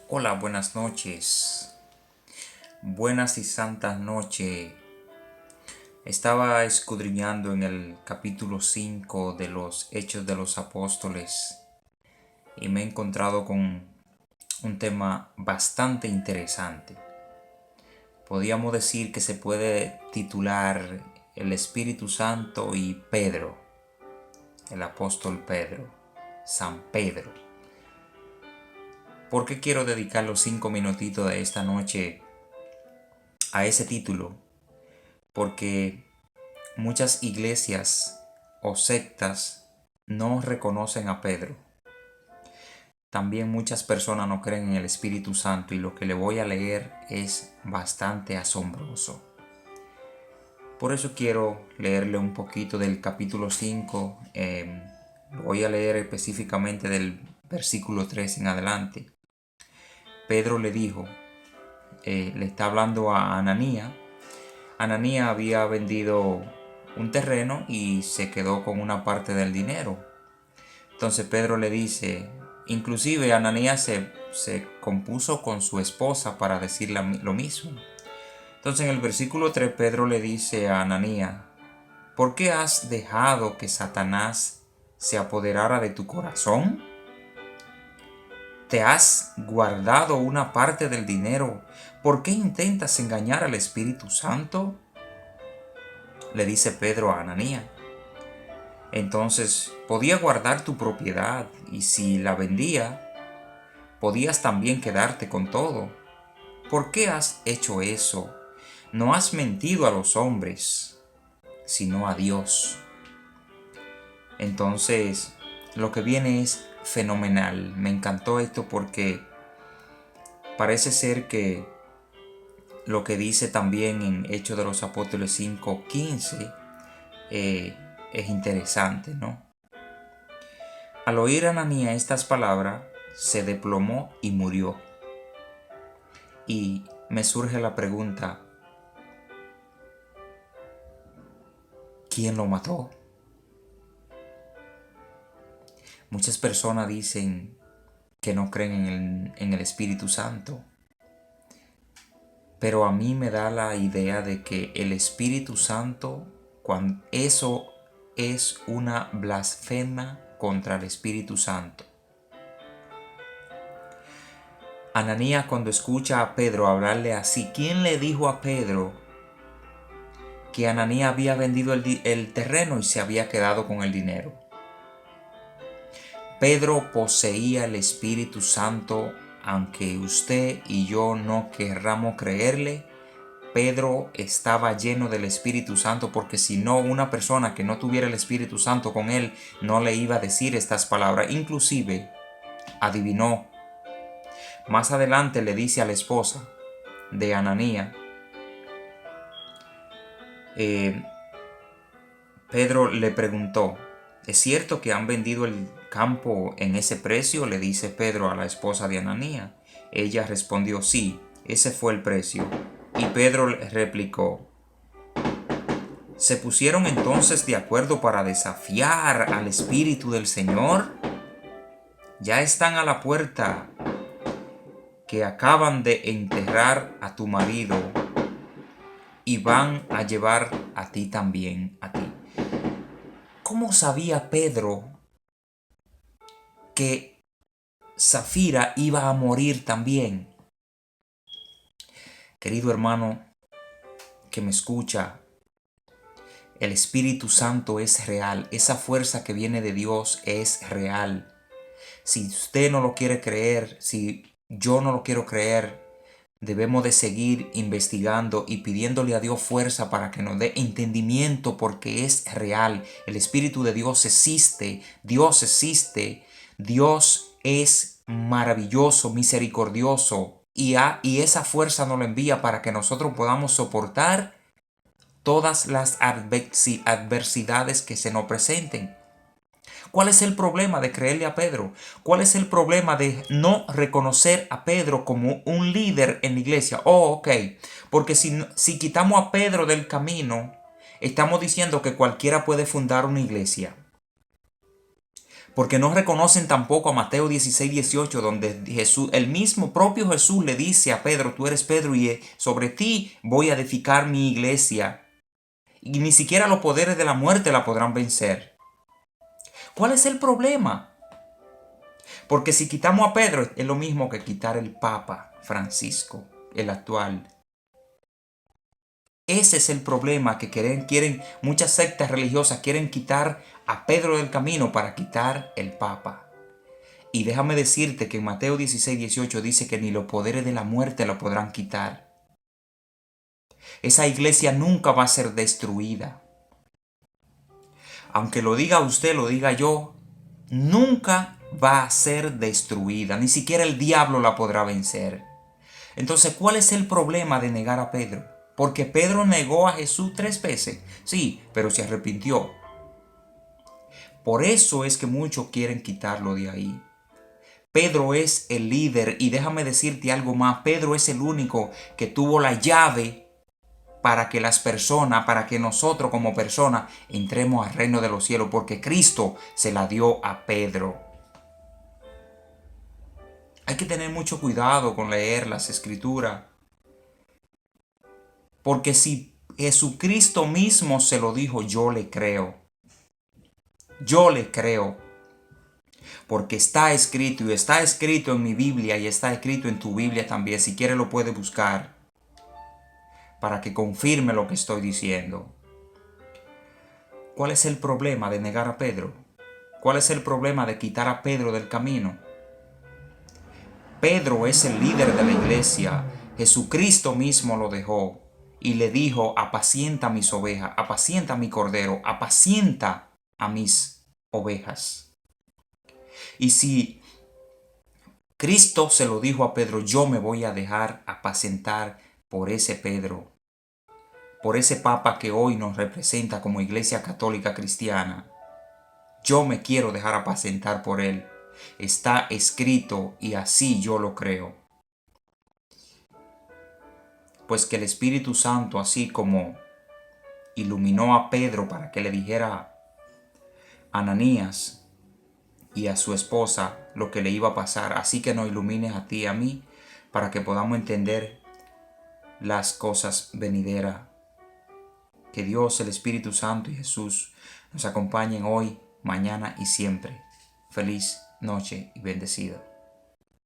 Hola, buenas noches. Buenas y santas noches. Estaba escudriñando en el capítulo 5 de los Hechos de los Apóstoles y me he encontrado con un tema bastante interesante. Podríamos decir que se puede titular El Espíritu Santo y Pedro, el apóstol Pedro, San Pedro. ¿Por qué quiero dedicar los 5 minutitos de esta noche a ese título? Porque muchas iglesias o sectas no reconocen a Pedro. También muchas personas no creen en el Espíritu Santo y lo que le voy a leer es bastante asombroso. Por eso quiero leerle un poquito del capítulo 5. Voy a leer específicamente del versículo 3 en adelante. Pedro le dijo, le está hablando a Ananías. Ananías había vendido un terreno y se quedó con una parte del dinero. Entonces Pedro le dice, inclusive Ananías se compuso con su esposa para decirle lo mismo. Entonces en el versículo 3 Pedro le dice a Ananías, ¿por qué has dejado que Satanás se apoderara de tu corazón? ¿Te has guardado una parte del dinero? ¿Por qué intentas engañar al Espíritu Santo? Le dice Pedro a Ananías. Entonces podía guardar tu propiedad y si la vendía, podías también quedarte con todo. ¿Por qué has hecho eso? No has mentido a los hombres, sino a Dios. Entonces, lo que viene es fenomenal. Me encantó esto porque parece ser que lo que dice también en Hechos de los Apóstoles 5:15 es interesante, ¿no? Al oír Ananías estas palabras, se desplomó y murió. Y me surge la pregunta, ¿quién lo mató? Muchas personas dicen que no creen en el Espíritu Santo, pero a mí me da la idea de que el Espíritu Santo, cuando eso es una blasfema contra el Espíritu Santo. Ananías cuando escucha a Pedro hablarle así, ¿quién le dijo a Pedro que Ananías había vendido el terreno y se había quedado con el dinero? Pedro poseía el Espíritu Santo, aunque usted y yo no querramos creerle. Pedro estaba lleno del Espíritu Santo, porque si no, una persona que no tuviera el Espíritu Santo con él no le iba a decir estas palabras. Inclusive, adivinó. Más adelante le dice a la esposa de Ananías, Pedro le preguntó, ¿es cierto que han vendido el campo en ese precio? Le dice Pedro a la esposa de Ananías. Ella respondió, sí, ese fue el precio. Y Pedro le replicó, ¿se pusieron entonces de acuerdo para desafiar al Espíritu del Señor? Ya están a la puerta, que acaban de enterrar a tu marido y van a llevar a ti también, a ti. ¿Cómo sabía Pedro que Safira iba a morir también? Querido hermano que me escucha, el Espíritu Santo es real, esa fuerza que viene de Dios es real. Si usted no lo quiere creer, si yo no lo quiero creer, debemos de seguir investigando y pidiéndole a Dios fuerza para que nos dé entendimiento, porque es real. El Espíritu de Dios existe, Dios existe, Dios es maravilloso, misericordioso y esa fuerza nos la envía para que nosotros podamos soportar todas las adversidades que se nos presenten. ¿Cuál es el problema de creerle a Pedro? ¿Cuál es el problema de no reconocer a Pedro como un líder en la iglesia? Oh, ok. Porque si quitamos a Pedro del camino, estamos diciendo que cualquiera puede fundar una iglesia. Porque no reconocen tampoco a Mateo 16:18, donde Jesús, el mismo propio Jesús le dice a Pedro, tú eres Pedro y sobre ti voy a edificar mi iglesia. Y ni siquiera los poderes de la muerte la podrán vencer. ¿Cuál es el problema? Porque si quitamos a Pedro es lo mismo que quitar el Papa Francisco, el actual. Ese es el problema que quieren muchas sectas religiosas quieren quitar a Pedro del camino para quitar el Papa. Y déjame decirte que en Mateo 16:18 dice que ni los poderes de la muerte lo podrán quitar. Esa iglesia nunca va a ser destruida. Aunque lo diga usted, lo diga yo, nunca va a ser destruida. Ni siquiera el diablo la podrá vencer. Entonces, ¿cuál es el problema de negar a Pedro? Porque Pedro negó a Jesús 3 veces. Sí, pero se arrepintió. Por eso es que muchos quieren quitarlo de ahí. Pedro es el líder y déjame decirte algo más. Pedro es el único que tuvo la llave para que las personas, para que nosotros como personas entremos al reino de los cielos, porque Cristo se la dio a Pedro. Hay que tener mucho cuidado con leer las escrituras, porque si Jesucristo mismo se lo dijo, yo le creo. Yo le creo. Porque está escrito y está escrito en mi Biblia y está escrito en tu Biblia también. Si quieres lo puedes buscar para que confirme lo que estoy diciendo. ¿Cuál es el problema de negar a Pedro? ¿Cuál es el problema de quitar a Pedro del camino? Pedro es el líder de la iglesia. Jesucristo mismo lo dejó y le dijo, apacienta mis ovejas, apacienta mi cordero, apacienta a mis ovejas. Y si Cristo se lo dijo a Pedro, yo me voy a dejar apacentar por ese Pedro, por ese Papa que hoy nos representa como Iglesia Católica Cristiana. Yo me quiero dejar apacentar por él. Está escrito y así yo lo creo. Pues que el Espíritu Santo, así como iluminó a Pedro para que le dijera a Ananías y a su esposa lo que le iba a pasar, así que nos ilumines a ti y a mí para que podamos entender las cosas venideras. Que Dios, el Espíritu Santo y Jesús nos acompañen hoy, mañana y siempre. Feliz noche y bendecida.